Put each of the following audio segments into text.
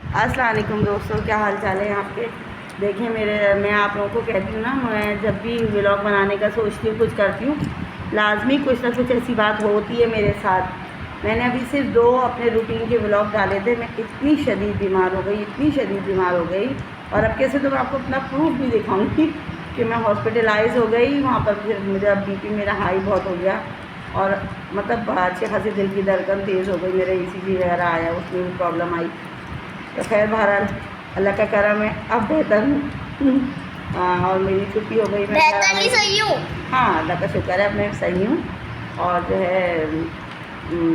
अस्सलाम वालेकुम दोस्तों, क्या हाल चाल है आपके। देखिए मैं आप लोगों को कहती हूँ ना, मैं जब भी व्लॉग बनाने का सोचती हूँ, कुछ करती हूँ, लाजमी कुछ ना कुछ ऐसी बात होती है मेरे साथ। मैंने अभी सिर्फ 2 अपने रूटीन के व्लॉग डाले थे। मैं इतनी शदीद बीमार हो गई, इतनी शदीद बीमार हो गई, और अब कैसे तो मैं आपको अपना प्रूफ भी दिखाऊँगी कि मैं हॉस्पिटलाइज हो गई वहाँ पर। फिर मुझे बीपी मेरा हाई बहुत हो गया, और मतलब अच्छे खासी दिल की धड़कन तेज़ हो गई, मेरा ECG वगैरह आया, उसमें भी प्रॉब्लम आई। तो खैर बहरहाल अल्लाह का करम है, अब बेहतर हूँ। और मेरी छुट्टी हो गई, मैं घर आ गई। सही हूँ। हाँ, अल्लाह का शुक्र है, अब मैं सही हूँ। और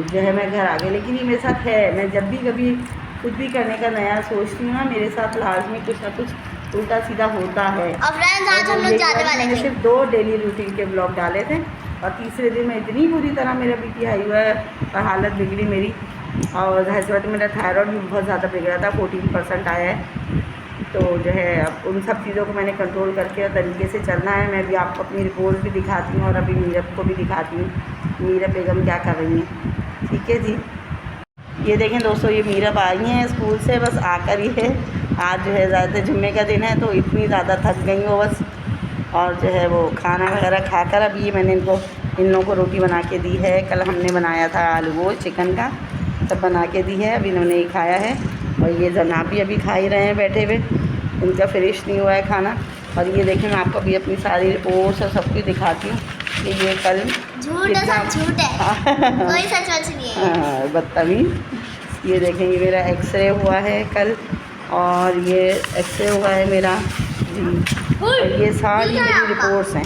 जो है मैं घर आ गई। लेकिन ये मेरे साथ है, मैं जब भी कभी कुछ भी करने का नया सोचती हूँ ना, मेरे साथ लाजमी कुछ ना कुछ उल्टा सीधा होता है। और फ्रेंड्स, आज हम लोग जाने वाले मैंने थे। सिर्फ 2 डेली रूटीन के ब्लॉग डाले थे, और तीसरे दिन में इतनी बुरी तरह मेरा बीपी हाई हुआ है और हालत बिगड़ी मेरी। और जाहिर सी बात है, मेरा थायराइड भी बहुत ज़्यादा बिगड़ा था, 14% आया है। तो जो है अब उन सब चीज़ों को मैंने कंट्रोल करके और तरीके से चलना है। मैं भी आपको अपनी रिपोर्ट भी दिखाती हूँ, और अभी मीरब को भी दिखाती हूँ मीरब बेगम क्या कर रही हैं। ठीक है जी। ये देखें दोस्तों, ये मीरब आई हैं स्कूल से, बस आकर ही है। आज जो है ज़्यादा जुम्मे का दिन है, तो इतनी ज़्यादा थक गई वो बस। और जो है वो खाना वगैरह खाकर अभी मैंने इन लोगों को रोटी बना के दी है। कल हमने बनाया था आलू गोश्त चिकन का, सब बना के दी है, अभी इन्होंने ही खाया है। और ये जनाब भी अभी खा ही रहे हैं बैठे हुए, इनका फिनिश नहीं हुआ है खाना। और ये देखें, मैं आपको अभी अपनी सारी रिपोर्ट्स और सब कुछ दिखाती हूँ कि ये कल झूठ है, सब झूठ है। कोई सच नहीं है। हाँ, बदतमीज़। ये देखें, ये मेरा एक्सरे हुआ है कल, और ये एक्सरे हुआ है मेरा जी। और ये सारी मेरी रिपोर्ट्स हैं।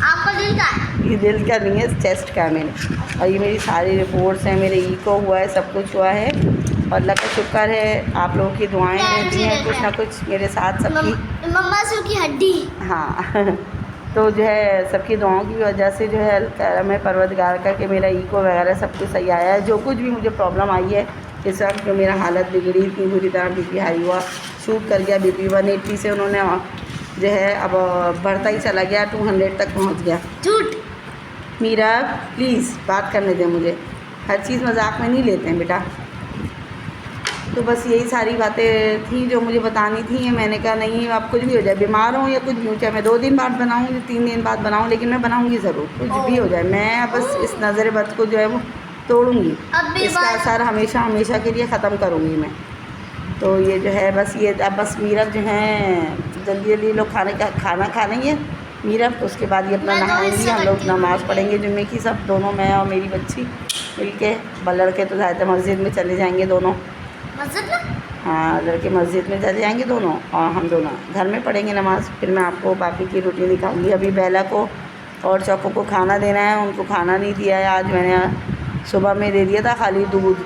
आपका दिल का है? ये दिल का नहीं है, चेस्ट का है मेरे। और ये मेरी सारी रिपोर्ट्स हैं, मेरे ईको हुआ है, सब कुछ हुआ है। और अल्लाह का शुक्र है, आप लोगों की दुआएं रहती हैं कुछ ना कुछ मेरे साथ सबकी। मम्मा सू की हड्डी। हाँ तो जो है सबकी दुआओं की वजह से जो है करम है परवरदिगार का कि मेरा ईको वगैरह सब कुछ सही आया है। जो कुछ भी मुझे प्रॉब्लम आई है इस वक्त, जो मेरा हालत बिगड़ी इतनी बुरी तरह, बीपी हाई हुआ, शूट कर गया बीपी 180 से, उन्होंने जो है अब बढ़ता ही चला गया, 200 तक पहुंच गया। झूठ। मीरा प्लीज़ बात करने दें मुझे, हर चीज़ मजाक में नहीं लेते हैं बेटा। तो बस यही सारी बातें थी जो मुझे बतानी थी। मैंने कहा नहीं, अब कुछ भी हो जाए, बीमार हूँ या कुछ भी हो, चाहे मैं 2 दिन बाद बनाऊँ या 3 दिन बाद बनाऊँ, लेकिन मैं बनाऊँगी ज़रूर, कुछ भी हो जाए। मैं बस इस नज़र बद को जो है वो तोड़ूँगी, इसका असर हमेशा हमेशा के लिए ख़त्म करूँगी मैं। तो ये जो है बस ये, अब बस मीरब जो है जल्दी जल्दी लोग खाना खा लेंगे मीरब, तो उसके बाद ये अपना नहाएंगी, हम लोग नमाज़ पढ़ेंगे जुम्मे की, सब दोनों, मैं और मेरी बच्ची मिल के। लड़के तो ज़्यादातर मस्जिद में चले जाएंगे दोनों। मस्जिद में? हाँ, लड़के मस्जिद में चले जाएंगे दोनों, और हम दोनों घर में पढ़ेंगे नमाज़। फिर मैं आपको बाकी की रूटीन दिखाऊंगी। अभी बेला को और चौको को खाना देना है, उनको खाना नहीं दिया है आज मैंने। सुबह में दे दिया था खाली दूध,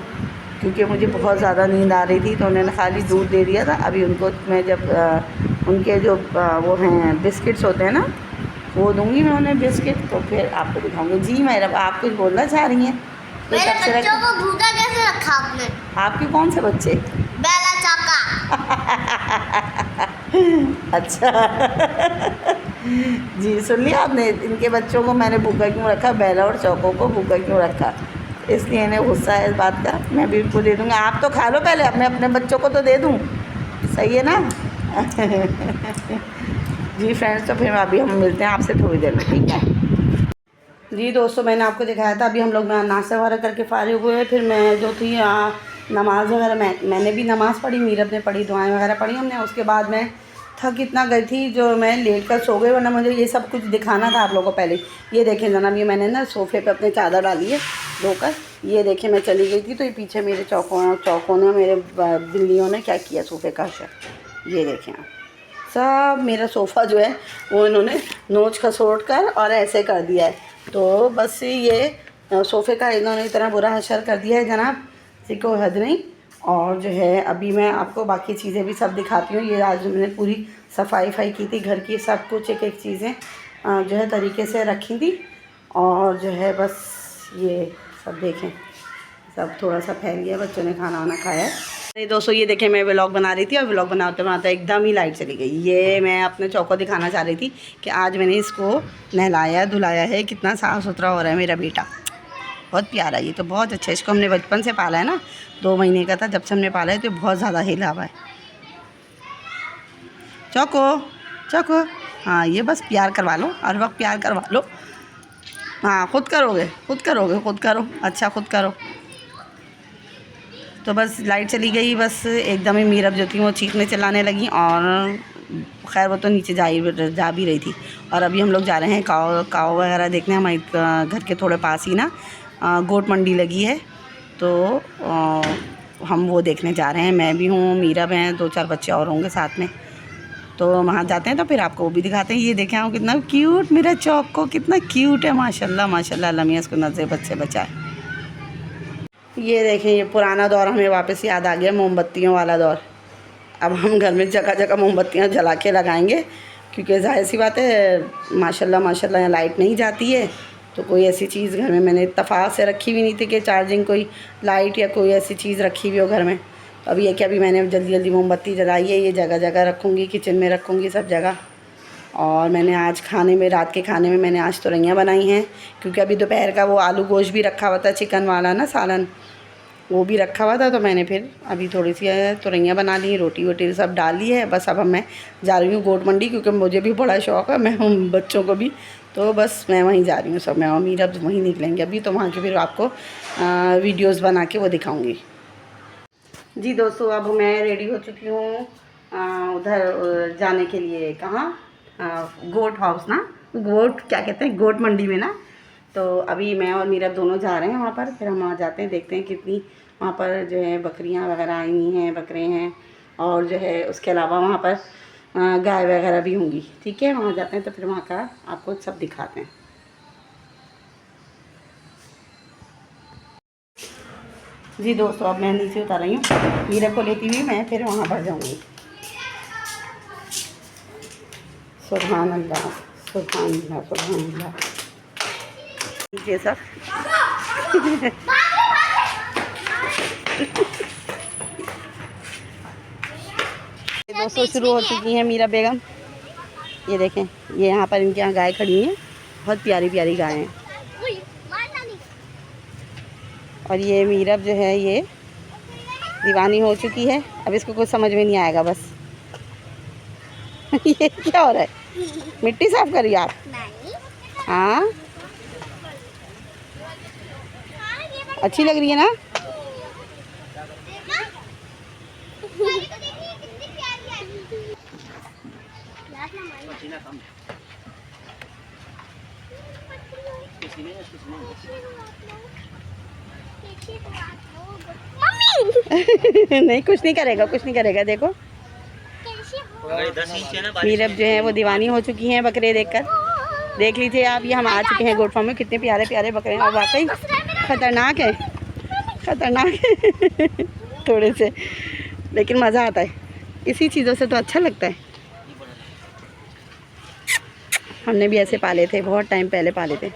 क्योंकि मुझे बहुत ज़्यादा नींद आ रही थी, तो उन्होंने खाली दूध दे दिया था। अभी उनको मैं जब उनके जो वो हैं बिस्किट्स होते हैं ना, वो दूंगी मैं उन्हें बिस्किट, तो फिर आपको दिखाऊंगी। जी मेरा, आप कुछ बोलना चाह रही हैं? मेरे बच्चों को भूखा कैसे रखा आपने? आपके कौन से बच्चे? बेला चाका। अच्छा जी, सुन लिया आपने, इनके बच्चों को मैंने भूखा क्यों रखा, बेला और चौकों को भूखा क्यों रखा, इसलिए इन्हें गुस्सा है इस बात का। मैं भी उनको दे दूँगा, आप तो खा लो पहले, अपने अपने बच्चों को तो दे दूँ, सही है ना? जी फ्रेंड्स, तो फिर अभी हम मिलते हैं आपसे थोड़ी देर में, ठीक है जी। दोस्तों, मैंने आपको दिखाया था, अभी हम लोग नाश्ता वगैरह करके फारिग हुए। फिर मैं जो थी नमाज़ वगैरह मैंने भी नमाज़ पढ़ी, मीरब ने पढ़ी, दुआएं वगैरह पढ़ी हमने। उसके बाद मैं थक इतना गई थी जो मैं लेट कर सो गई, वरना मुझे ये सब कुछ दिखाना था आप लोगों को पहले। ये देखें जनाब, ये मैंने ना सोफ़े पे अपने चादर डाली है धोकर। ये देखें मैं चली गई थी, तो ये पीछे मेरे चौकों ने, मेरे बिल्लियों ने क्या किया सोफ़े का असर। ये देखें आप, सब मेरा सोफ़ा जो है वो इन्होंने नोच खसोट कर और ऐसे कर दिया है। तो बस ये सोफ़े का इन्होंने इतना बुरा हशर कर दिया है जनाब, किसी को हद नहीं। और जो है अभी मैं आपको बाकी चीज़ें भी सब दिखाती हूँ। ये आज मैंने पूरी सफाई की थी घर की, सब कुछ एक एक चीज़ें जो है तरीके से रखी थी। और जो है बस ये सब देखें, सब थोड़ा सा फैल गया, बच्चों ने खाना वाना खाया है। नहीं दोस्तों, ये देखें मैं व्लॉग बना रही थी, और व्लॉग बनाते बनाते एकदम ही लाइट चली गई। ये मैं अपने चौको दिखाना चाह रही थी कि आज मैंने इसको नहलाया धुलाया है, कितना साफ़ सुथरा हो रहा है मेरा बेटा, बहुत प्यारा, ये तो बहुत अच्छा है। इसको हमने बचपन से पाला है ना, 2 महीने का था जब से हमने पाला है, तो बहुत ज़्यादा हिला हुआ है। चौको चौको, हाँ ये बस प्यार करवा लो, हर वक्त प्यार करवा लो। हाँ खुद करोगे, खुद करोगे, खुद करो, अच्छा खुद करो। तो बस लाइट चली गई, बस एकदम ही मीरब जो थी वो चीखने चिल्लाने लगी, और खैर वो तो नीचे जा भी रही थी। और अभी हम लोग जा रहे हैं काव वगैरह देखने। हमारे घर के थोड़े पास ही ना गोट मंडी लगी है, तो हम वो देखने जा रहे हैं। मैं भी हूँ, मीरब हैं, 2-4 बच्चे और होंगे साथ में, तो वहाँ जाते हैं तो फिर आपको वो भी दिखाते हैं। ये देखें आप, कितना क्यूट मेरा चौको, कितना क्यूट है, माशाल्लाह माशाल्लाह। अल्लाह मियां इसको नज़र बद से बचाए। ये देखें, ये पुराना दौर हमें वापस याद आ गया, मोमबत्तियों वाला दौर। अब हम घर में जगह जगह मोमबत्तियाँ जला के लगाएंगे, क्योंकि जाहिर सी बात है माशाल्लाह माशाल्लाह यहाँ लाइट नहीं जाती है, तो कोई ऐसी चीज़ घर में मैंने इत्तफ़ाक़ से रखी भी नहीं थी कि चार्जिंग कोई लाइट या कोई ऐसी चीज़ रखी हुई हो घर में। तो अब ये कि अभी मैंने जल्दी जल्दी मोमबत्ती जलाई है, ये जगह जगह रखूँगी, किचन में रखूँगी, सब जगह। और मैंने आज खाने में, रात के खाने में मैंने आज तुरैयाँ बनाई हैं, क्योंकि अभी दोपहर का वो आलू गोश्त भी रखा हुआ था, चिकन वाला ना सालन, वो भी रखा हुआ था। तो मैंने फिर अभी थोड़ी सी तुरैयाँ बना ली, रोटी वोटी सब डाल ली है। बस अब मैं जा रही हूँ गोट मंडी, क्योंकि मुझे भी बड़ा शौक़ है, मैं हूँ बच्चों को भी, तो बस मैं वहीं जा रही हूँ। सब मैं और मीरा वहीं निकलेंगे अभी, तो वहाँ के फिर आपको वीडियोज़ बना के वो दिखाऊँगी। जी दोस्तों, अब मैं रेडी हो चुकी हूँ उधर जाने के लिए। कहाँ? गोट हाउस ना, गोट क्या कहते हैं, गोट मंडी में ना। तो अभी मैं और मीरा दोनों जा रहे हैं वहाँ पर। फिर हम वहाँ जाते हैं, देखते हैं कितनी वहाँ पर जो है बकरियाँ वगैरह आई हुई हैं, बकरे हैं, और जो है उसके अलावा वहाँ पर गाय वगैरह भी होंगी। ठीक है, वहाँ जाते हैं तो फिर वहाँ का आपको सब दिखाते हैं। जी दोस्तों, अब मैं नीचे उतर रही हूँ, मीरा को लेती हुई मैं फिर वहाँ पर जाऊँगी। सुभान अल्लाह, सुभान अल्लाह, सुभान अल्लाह। ये सब दोस्तों शुरू हो चुकी हैं मीरा बेगम। ये देखें, ये यहाँ पर इनके यहाँ गाय खड़ी हैं, बहुत प्यारी प्यारी गाय हैं। और ये मीरब जो है ये दीवानी हो चुकी है, अब इसको कुछ समझ में नहीं आएगा बस। ये क्या हो रहा है? मिट्टी साफ करी आप? हाँ, अच्छी लग रही है ना? नहीं, कुछ नहीं करेगा, कुछ नहीं करेगा। देखो मीरब जो है वो दीवानी हो चुकी हैं बकरे देखकर। देख लीजिए आप, ये हम आ चुके हैं गोट फार्म में, कितने प्यारे प्यारे बकरे हैं, और वाकई ख़तरनाक है, ख़तरनाक है थोड़े से, लेकिन मज़ा आता है। इसी चीज़ों से तो अच्छा लगता है। हमने भी ऐसे पाले थे, बहुत टाइम पहले पाले थे।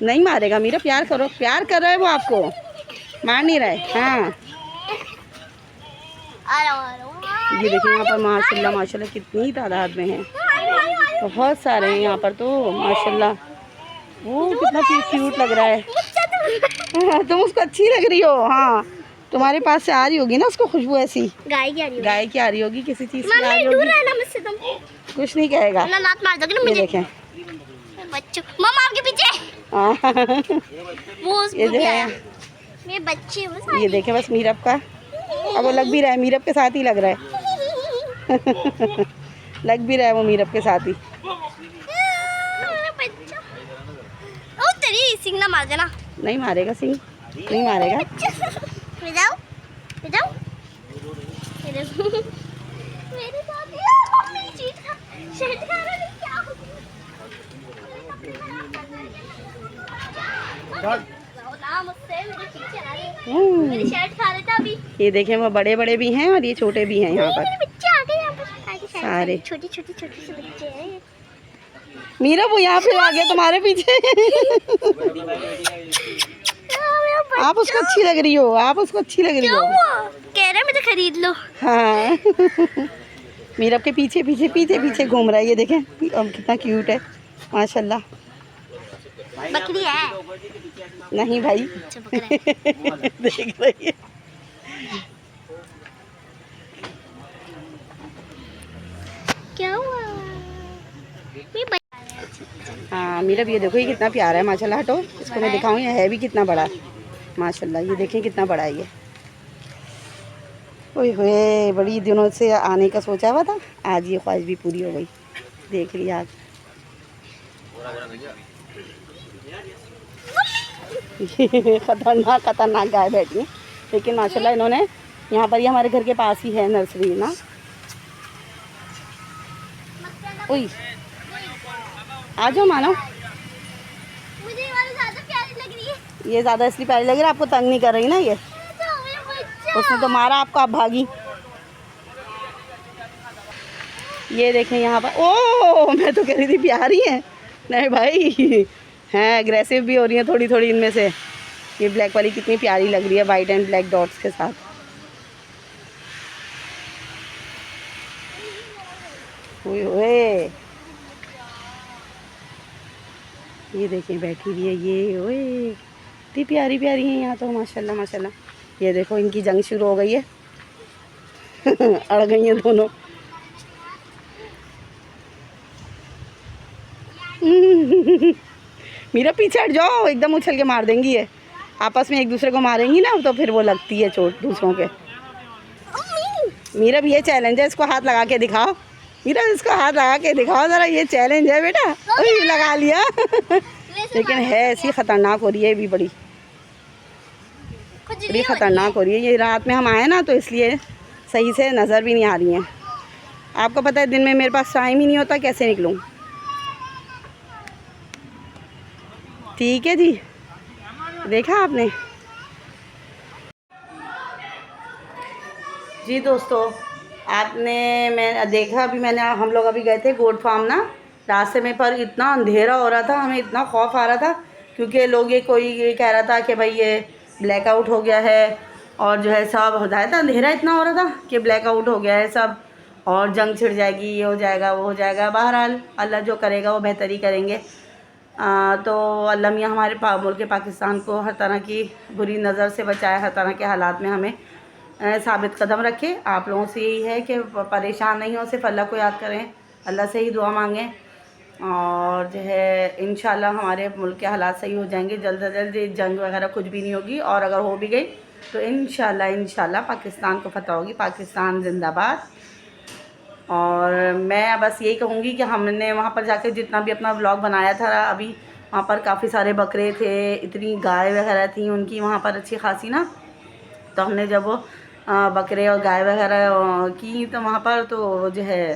नहीं मारेगा मीरा, प्यार करो, प्यार कर रहा है वो, आपको मार नहीं रहा है। हाँ, ये देखिए यहाँ पर माशाल्लाह माशाल्लाह कितनी तादाद में हैं, बहुत सारे हैं यहाँ पर तो माशाल्लाह। वो कितना क्यूट लग रहा है। तुम उसको अच्छी लग रही हो। हाँ, तुम्हारे पास से आ रही होगी ना उसको खुशबू ऐसी। गाय की आ रही होगी, गाय की आ रही होगी, किसी चीज़ की आ रही होगी। कुछ नहीं कहेगा, मार दोगे ना मुझे। देखें बच्चों, मम्मा आपके पीछे। ये जो है मेरे बच्चे, ये देखें बस मीरब का, अब वो लग भी रहा है, मीरब के साथ ही लग रहा है। लग भी रहा है वो मीरब के साथ ही। तेरी सिंह ना मार देना। नहीं मारेगा सिंह, नहीं मारेगा। जाओ जाओ मेरे साथ मम्मी चीट खा रहा है, क्या हो मेरी शर्ट खा रहे थे अभी। ये देखें वो बड़े बड़े भी हैं और ये छोटे भी हैं यहाँ पर। बच्चे आ गए यहाँ पर सारे, छोटे छोटे छोटे से बच्चे हैं। मीरा वो यहाँ पे आ गया तुम्हारे पीछे। आप उसको अच्छी लग रही हो, आप उसको अच्छी लग रही हो। कह रहा है मुझे खरीद लो। हाँ। मीरा के पीछे पीछे पीछे पीछे घूम रहा है। ये देखें कितना क्यूट है माशाल्लाह। बकरी है। नहीं भाई अच्छा बकरा है। देख रही है। क्या हुआ? हाँ मेरा भी ये देखो, ये कितना प्यारा है माशाल्लाह। हटो इसको मैं दिखाऊँ, ये है भी कितना बड़ा माशाल्लाह। ये देखें कितना बड़ा है ये। ओए होए, बड़ी दिनों से आने का सोचा हुआ था, आज ये ख्वाहिश भी पूरी हो गई। देख लिया आज। खतरनाक खतरनाक गाय बैठी है, लेकिन माशाल्लाह इन्होंने यहाँ पर ही, हमारे घर के पास ही है नर्सरी ना। ओए आ जाओ मानो। मुझे ये वाली ज़्यादा प्यारी लग रही है। ये ज़्यादा इसलिए प्यारी लग रही है, आपको तंग नहीं कर रही ना ये। उसने तो मारा आपको, आप भागी। ये देखें यहाँ पर, ओ मैं तो कह रही थी प्यारी है। नहीं भाई हैं, एग्रेसिव भी हो रही है थोड़ी थोड़ी इनमें से। ये ब्लैक वाली कितनी प्यारी लग रही है, वाइट एंड ब्लैक डॉट्स के साथ। ओए ओए, ये देखिए बैठी हुई है ये। ओए इतनी प्यारी प्यारी है यहाँ तो माशाल्लाह माशाल्लाह। ये देखो इनकी जंग शुरू हो गई है। अड़ गई हैं दोनों। मेरा पीछे हट जाओ, एकदम उछल के मार देंगी ये। आपस में एक दूसरे को मारेंगी ना तो फिर वो लगती है चोट दूसरों के। मेरा भी ये चैलेंज है, इसको हाथ लगा के दिखाओ। मेरा इसको हाथ लगा के दिखाओ ज़रा, ये चैलेंज है बेटा। ओए लगा लिया। लेकिन है ऐसी ख़तरनाक हो रही है भी, बड़ी ख़तरनाक हो रही है ये। रात में हम आए ना तो इसलिए सही से नज़र भी नहीं आ रही हैं। आपको पता है दिन में मेरे पास टाइम ही नहीं होता, कैसे निकलूँ। ठीक है जी, देखा आपने। जी दोस्तों, आपने मैं देखा अभी, हम लोग अभी गए थे गोट फार्म ना। रास्ते में पर इतना अंधेरा हो रहा था, हमें इतना खौफ आ रहा था, क्योंकि लोग कोई ये कह रहा था कि भाई ये ब्लैकआउट हो गया है, और जो है सब हो जाता, अंधेरा इतना हो रहा था कि ब्लैकआउट हो गया है सब, और जंग छिड़ जाएगी, ये हो जाएगा वो हो जाएगा। बहरहाल अल्लाह जो करेगा वो बेहतर ही करेंगे। तो अल्लाह मियाँ हमारे मुल्क पाकिस्तान को हर तरह की बुरी नज़र से बचाए, हर तरह के हालात में हमें साबित कदम रखे। आप लोगों से यही है कि परेशान नहीं हो, सिर्फ अल्लाह को याद करें, अल्लाह से ही दुआ मांगें, और जो है इंशाल्लाह हमारे मुल्क के हालात सही हो जाएंगे जल्द से जल्द। जंग वगैरह कुछ भी नहीं होगी, और अगर हो भी गई तो इंशाल्लाह पाकिस्तान को फतह होगी। पाकिस्तान जिंदाबाद। और मैं बस यही कहूँगी कि हमने वहाँ पर जाकर जितना भी अपना व्लॉग बनाया था, अभी वहाँ पर काफ़ी सारे बकरे थे, इतनी गाय वगैरह थी उनकी वहाँ पर अच्छी खासी ना। तो हमने जब वो बकरे और गाय वगैरह की तो वहाँ पर तो जो है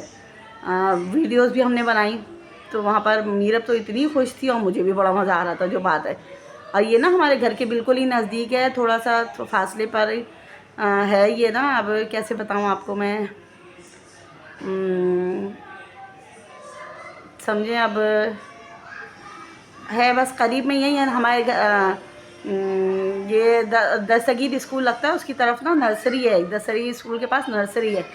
वीडियोस भी हमने बनाई। तो वहाँ पर मीरब तो इतनी खुश थी, और मुझे भी बड़ा मज़ा आ रहा था, जो बात है। और ये ना हमारे घर के बिल्कुल ही नज़दीक है, थोड़ा सा फासले पर है ये ना। अब कैसे बताऊँ आपको मैं, समझें अब, है बस करीब में यही है हमारे ये दस्तगीर स्कूल लगता है, उसकी तरफ ना नर्सरी है, दस्तगीर स्कूल के पास नर्सरी है।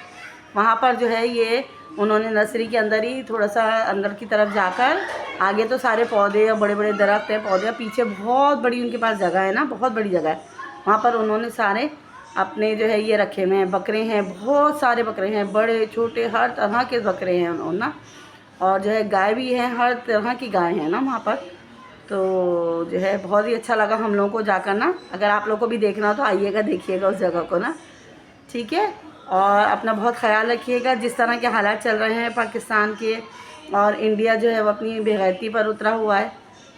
वहाँ पर जो है ये उन्होंने नर्सरी के अंदर ही थोड़ा सा अंदर की तरफ जाकर, आगे तो सारे पौधे और बड़े बड़े दरख्त हैं, पौधे, पीछे बहुत बड़ी उनके पास जगह है ना, बहुत बड़ी जगह है। वहाँ पर उन्होंने सारे अपने जो है ये रखे हुए हैं, बकरे हैं, बहुत सारे बकरे हैं, बड़े छोटे हर तरह के बकरे हैं उन्होंने ना। और जो है गाय भी है, हर तरह की गाय है ना वहाँ पर। तो जो है बहुत ही अच्छा लगा हम लोगों को जाकर ना। अगर आप लोगों को भी देखना हो तो आइएगा, देखिएगा उस जगह को ना, ठीक है। और अपना बहुत ख्याल रखिएगा। जिस तरह के हालात चल रहे हैं पाकिस्तान के, और इंडिया जो है वो अपनी बेगैरती पर उतरा हुआ है,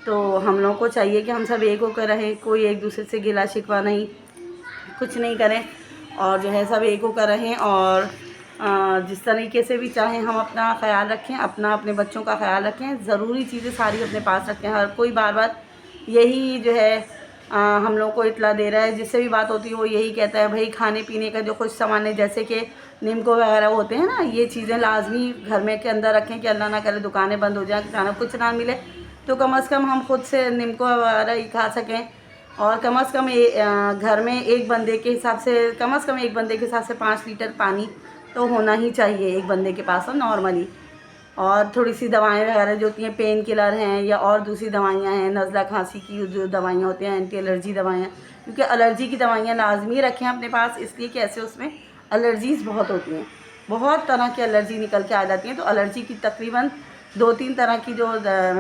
तो हम लोगों को चाहिए कि हम सब एक होकर रहें, कोई एक दूसरे से गिला शिकवा नहीं, कुछ नहीं करें, और जो है सब एक होकर रहें। और जिस तरीके से भी चाहें हम अपना ख्याल रखें, अपने बच्चों का ख्याल रखें, ज़रूरी चीज़ें सारी अपने पास रखें। हर कोई बार बार यही जो है हम लोग को इतला दे रहा है, जिससे भी बात होती है वो यही कहता है भाई खाने पीने का जो कुछ सामान है, जैसे कि नीमको वगैरह होते हैं ना, ये चीज़ें लाजमी घर में के अंदर रखें कि अल्लाह ना करे दुकानें बंद हो जाएं, खाना कुछ ना मिले, तो कम से कम हम खुद से नीमको वगैरह ही खा सकें। और कम से कम घर में एक बंदे के हिसाब से, कम से कम एक बंदे के हिसाब से 5 लीटर पानी तो होना ही चाहिए एक बंदे के पास नॉर्मली। और थोड़ी सी दवाएं वगैरह जो होती हैं, पेन किलर हैं या और दूसरी दवाइयाँ हैं, नज़ला खांसी की जो दवाइयाँ होती हैं, एंटी एलर्जी दवाइयाँ, क्योंकि एलर्जी की दवाइयाँ लाजमी रखें अपने पास, इसलिए कि ऐसे उसमें एलर्जीज़ बहुत होती हैं, बहुत तरह की एलर्जी निकल के आ जाती हैं। तो एलर्जी की तकरीबन 2-3 तरह की जो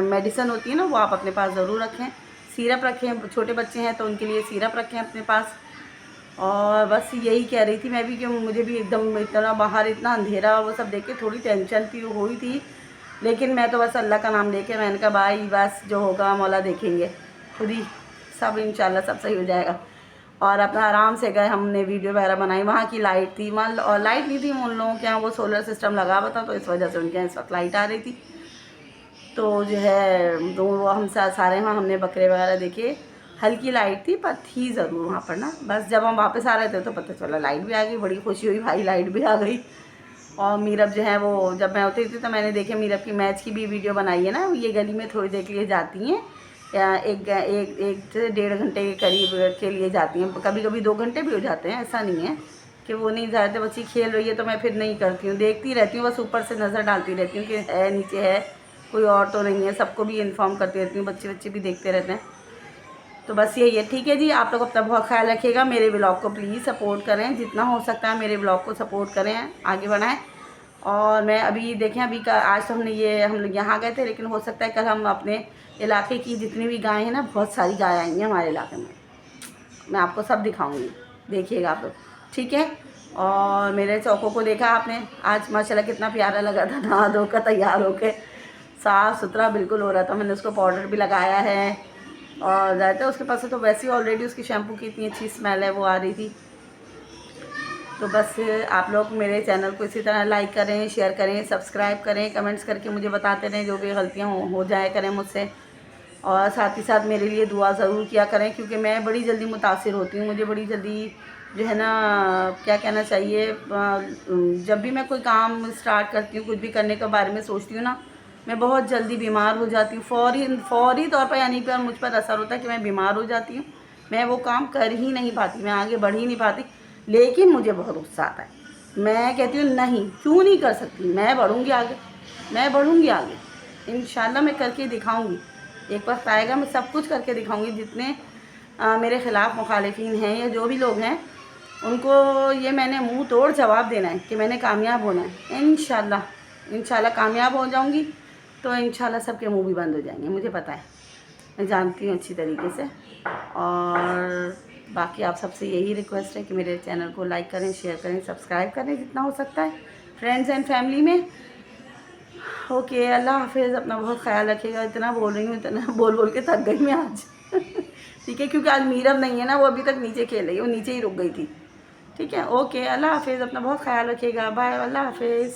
मेडिसिन होती है ना, वो आप अपने पास ज़रूर रखें। सिरप रखें, छोटे बच्चे हैं तो उनके लिए सिरप रखें अपने पास। और बस यही कह रही थी मैं भी कि मुझे भी एकदम इतना बाहर इतना अंधेरा वो सब देख के थोड़ी टेंशन थी, हुई थी, लेकिन मैं तो बस अल्लाह का नाम लेके मैंने कहा भाई बस जो होगा मौला देखेंगे, खुद ही सब इंशाल्लाह सब सही हो जाएगा। और अपना आराम से गए, हमने वीडियो वगैरह बनाई। वहाँ की लाइट थी, मान और लाइट नहीं थी उन लोगों के यहाँ, वो सोलर सिस्टम लगा हुआ था तो इस वजह से उनके यहाँ इस वक्त लाइट आ रही थी। तो जो है तो वो हम सारे वहाँ हमने बकरे वगैरह देखे, हल्की लाइट थी पर थी ज़रूर वहाँ पर ना। बस जब हम वापस आ रहे थे तो पता चला लाइट भी आ गई, बड़ी खुशी हुई भाई लाइट भी आ गई। और मीरब जो है वो जब मैं उतरी थी तो मैंने देखे मीरब की मैच की भी वीडियो बनाई है ना, ये गली में थोड़ी देर के लिए जाती हैं, एक से 1.5 घंटे के करीब के लिए जाती हैं, कभी कभी 2 घंटे भी हो जाते हैं, ऐसा नहीं है कि वो नहीं जाते। बच्ची खेल रही है तो मैं फिर नहीं करती हूँ, देखती रहती हूँ, बस ऊपर से नज़र डालती रहती हूँ कि है नीचे है कोई और तो नहीं है, सबको भी इन्फॉर्म करती रहती हूँ, बच्चे भी देखते रहते हैं। तो बस यही है। ठीक है जी, आप लोग अपना बहुत ख्याल रखिएगा, मेरे ब्लॉग को प्लीज़ सपोर्ट करें, जितना हो सकता है मेरे ब्लॉग को सपोर्ट करें, आगे बढ़ाएं। और मैं अभी देखें, अभी का आज तो हम लोग यहाँ गए थे, लेकिन हो सकता है कल हम अपने इलाके की जितनी भी गायें हैं ना, बहुत सारी गायें आई हैं हमारे इलाके में, मैं आपको सब दिखाऊंगी, देखिएगा आप लोग, ठीक है। और मेरे चौकों को देखा आपने, आज माशाल्लाह कितना प्यारा लगा था, नहा धोकर तैयार होकर साफ़ सुथरा बिल्कुल हो रहा था। मैंने उसको पाउडर भी लगाया है और ज़्यादातर उसके पास से तो वैसे ही ऑलरेडी उसकी शैम्पू की इतनी अच्छी स्मेल है वो आ रही थी। तो बस आप लोग मेरे चैनल को इसी तरह लाइक करें, शेयर करें, सब्सक्राइब करें, कमेंट्स करके मुझे बताते रहें जो भी गलतियाँ हो जाए करें मुझसे। और साथ ही साथ मेरे लिए दुआ ज़रूर किया करें, क्योंकि मैं बड़ी जल्दी मुतासिर होती हूँ, मुझे बड़ी जल्दी जो है ना, क्या कहना चाहिए, जब भी मैं कोई काम स्टार्ट करती हूँ, कुछ भी करने के बारे में सोचती हूँ ना, मैं बहुत जल्दी बीमार हो जाती हूँ, फौरी तौर पर, यानी पर मुझ पर असर होता है कि मैं बीमार हो जाती हूँ, मैं वो काम कर ही नहीं पाती, मैं आगे बढ़ ही नहीं पाती। लेकिन मुझे बहुत गुस्सा आता है, मैं कहती हूँ नहीं, क्यों नहीं कर सकती, मैं बढ़ूँगी आगे, मैं बढ़ूँगी आगे, इंशाल्लाह मैं करके दिखाऊँगी। एक वक्त आएगा मैं सब कुछ करके दिखाऊँगी। जितने मेरे ख़िलाफ़ मुखालिफिन हैं या जो भी लोग हैं, उनको ये मैंने मुंह तोड़ जवाब देना है कि मैंने कामयाब होना है। इंशाल्लाह कामयाब हो जाऊँगी तो इंशाल्लाह सबके मुंह भी बंद हो जाएंगे, मुझे पता है, मैं जानती हूँ अच्छी तरीके से। और बाकी आप सबसे यही रिक्वेस्ट है कि मेरे चैनल को लाइक करें, शेयर करें, सब्सक्राइब करें जितना हो सकता है फ्रेंड्स एंड फैमिली में। ओके, अल्लाह हाफिज़, अपना बहुत ख्याल रखिएगा। इतना बोल रही हूँ, इतना बोल बोल के थक गई मैं आज ठीक है, क्योंकि आज मीरब नहीं है ना, वो अभी तक नीचे खेल रही है, वो नीचे ही रुक गई थी। ठीक है, ओके, अल्लाह हाफिज़, अपना बहुत ख्याल रखिएगा, बाय, अल्लाह हाफिज़।